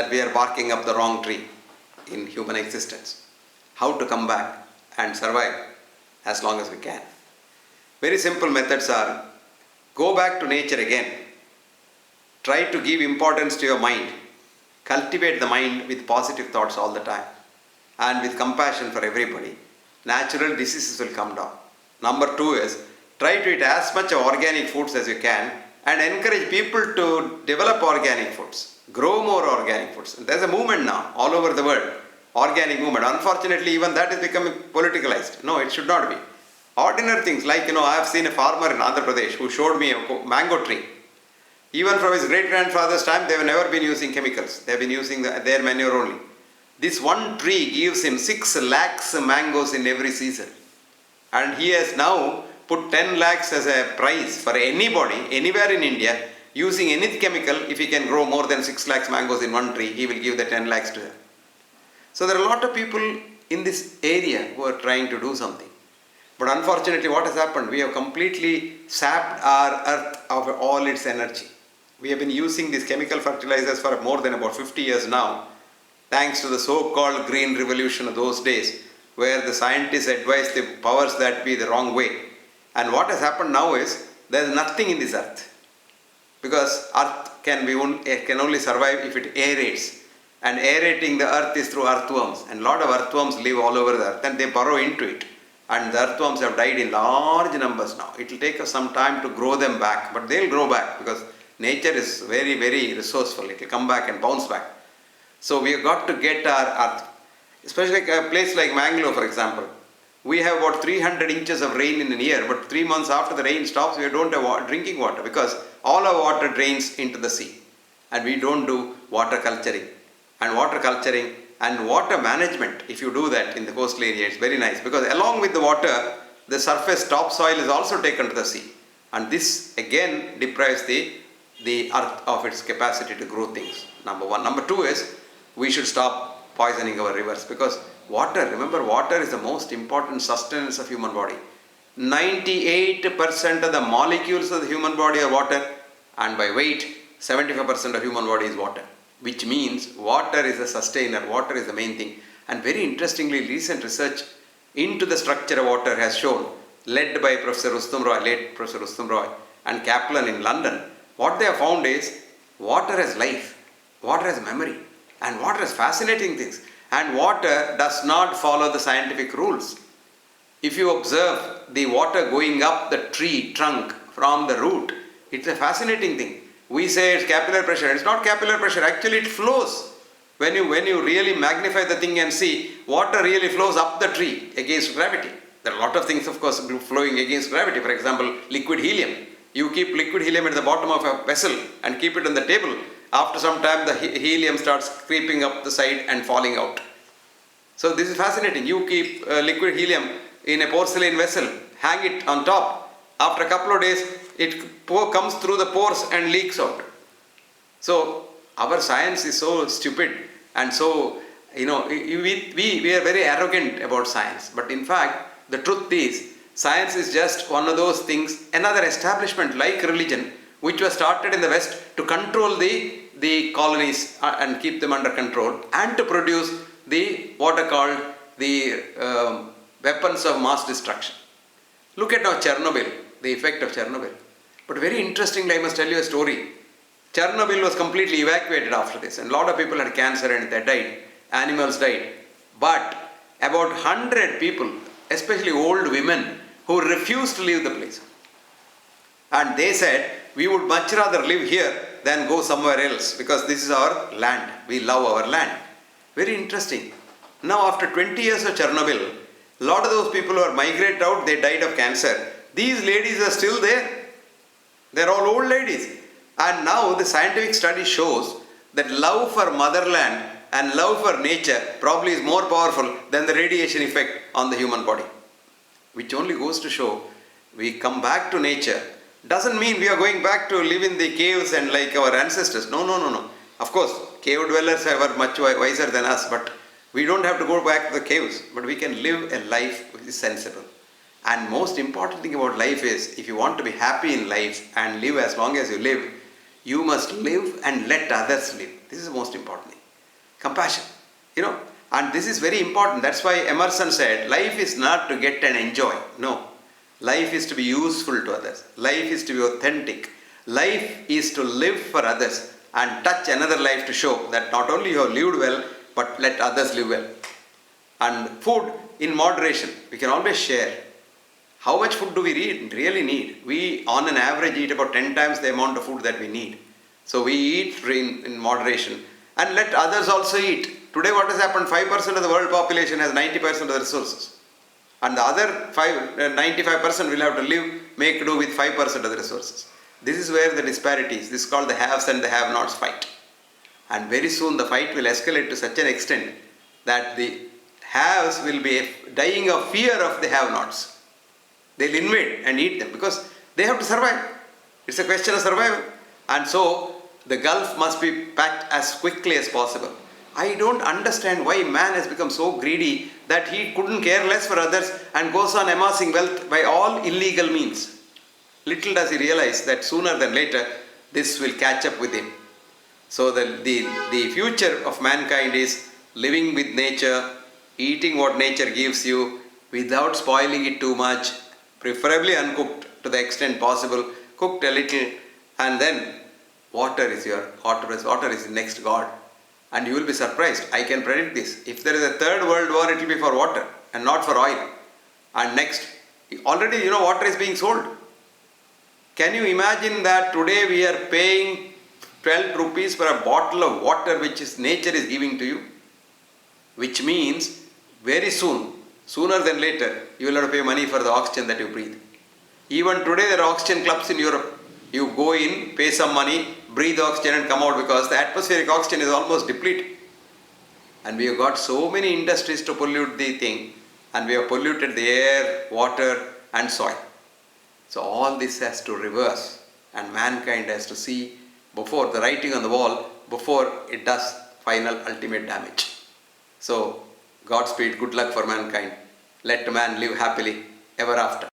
that we are barking up the wrong tree in human existence. How to come back and survive as long as we can. Very simple methods are: go back to nature again. Try to give importance to your mind. Cultivate the mind with positive thoughts all the time and with compassion for everybody. Natural diseases will come down. Number 2 is try to eat as much organic foods as you can and encourage people to develop organic foods. Grow more organic foods. There's a movement now all over the world. Organic movement. Unfortunately, even that is becoming politicalized. No, it should not be. Ordinary things like, I have seen a farmer in Andhra Pradesh who showed me a mango tree. Even from his great-grandfather's time, they have never been using chemicals. They have been using their manure only. This one tree gives him 6 lakhs mangoes in every season. And he has now put 10 lakhs as a price for anybody, anywhere in India, using any chemical. If he can grow more than 6 lakhs mangoes in one tree, he will give the 10 lakhs to him. So there are a lot of people in this area who are trying to do something. But unfortunately, what has happened? We have completely sapped our earth of all its energy. We have been using these chemical fertilizers for more than about 50 years now, thanks to the so-called green revolution of those days, where the scientists advised the powers that be the wrong way. And what has happened now is, there is nothing in this earth. Because earth can only survive if it aerates. And aerating the earth is through earthworms. And a lot of earthworms live all over the earth and they burrow into it. And the earthworms have died in large numbers now. It will take us some time to grow them back, but they will grow back because nature is very, very resourceful. It will come back and bounce back. So we have got to get our earth, especially a place like Mangalore, for example. We have about 300 inches of rain in a year, but 3 months after the rain stops, we don't have drinking water because all our water drains into the sea. And we don't do water culturing. And water culturing and water management, if you do that in the coastal area, it's very nice because along with the water, the surface topsoil is also taken to the sea. And this again deprives the earth of its capacity to grow things. Number 1. Number 2 is we should stop poisoning our rivers because water, remember, water is the most important sustenance of human body. 98% of the molecules of the human body are water, and by weight, 75% of human body is water. Which means water is a sustainer, water is the main thing. And very interestingly, recent research into the structure of water has shown, led by Professor Rustum Roy, late Professor Rustum Roy and Kaplan in London, what they have found is water has life, water has memory, and water has fascinating things. And water does not follow the scientific rules. If you observe the water going up the tree trunk from the root, it's a fascinating thing. We say it's capillary pressure. It's not capillary pressure. Actually, it flows. When you really magnify the thing and see, water really flows up the tree against gravity. There are a lot of things, of course, flowing against gravity. For example, liquid helium. You keep liquid helium at the bottom of a vessel and keep it on the table. After some time, the helium starts creeping up the side and falling out. So this is fascinating. You keep liquid helium in a porcelain vessel, hang it on top. After a couple of days, it comes through the pores and leaks out. So our science is so stupid and so, we are very arrogant about science. But in fact, the truth is, science is just one of those things, another establishment like religion, which was started in the West to control the colonies and keep them under control and to produce what are called the weapons of mass destruction. Look at now Chernobyl, the effect of Chernobyl. But very interestingly, I must tell you a story. Chernobyl was completely evacuated after this, and a lot of people had cancer and they died. Animals died. But about 100 people, especially old women, who refused to leave the place. And they said, we would much rather live here than go somewhere else because this is our land. We love our land. Very interesting. Now, after 20 years of Chernobyl, a lot of those people who are migrated out, they died of cancer. These ladies are still there. They're all old ladies. And now the scientific study shows that love for motherland and love for nature probably is more powerful than the radiation effect on the human body. Which only goes to show we come back to nature. Doesn't mean we are going back to live in the caves and like our ancestors. No. Of course, cave dwellers are much wiser than us, but we don't have to go back to the caves. But we can live a life which is sensible. And most important thing about life is, if you want to be happy in life and live as long as you live, you must live and let others live. This is the most important thing. Compassion. You know, and this is very important. That's why Emerson said, life is not to get and enjoy. No. Life is to be useful to others. Life is to be authentic. Life is to live for others and touch another life to show that not only you have lived well, but let others live well. And food in moderation. We can always share. How much food do we really need? We, on an average, eat about 10 times the amount of food that we need. So we eat in moderation and let others also eat. Today what has happened, 5% of the world population has 90% of the resources. And the other 95% will have to live, make do with 5% of the resources. This is where the disparity is. This is called the haves and the have-nots fight. And very soon the fight will escalate to such an extent that the haves will be dying of fear of the have-nots. They'll invade and eat them because they have to survive. It's a question of survival. And so the gulf must be packed as quickly as possible. I don't understand why man has become so greedy that he couldn't care less for others and goes on amassing wealth by all illegal means. Little does he realize that sooner than later this will catch up with him. So the future of mankind is living with nature, eating what nature gives you without spoiling it too much, preferably uncooked to the extent possible, cooked a little, and then water is the next God. And you will be surprised. I can predict this. If there is a third world war, it will be for water and not for oil. And next, already water is being sold. Can you imagine that today we are paying 12 rupees for a bottle of water which is nature is giving to you? Which means very soon, sooner than later, you will have to pay money for the oxygen that you breathe. Even today there are oxygen clubs in Europe. You go in, pay some money, breathe oxygen and come out because the atmospheric oxygen is almost depleted. And we have got so many industries to pollute the thing, and we have polluted the air, water and soil. So all this has to reverse, and mankind has to see before the writing on the wall, before it does final ultimate damage. So Godspeed, good luck for mankind. Let man live happily ever after.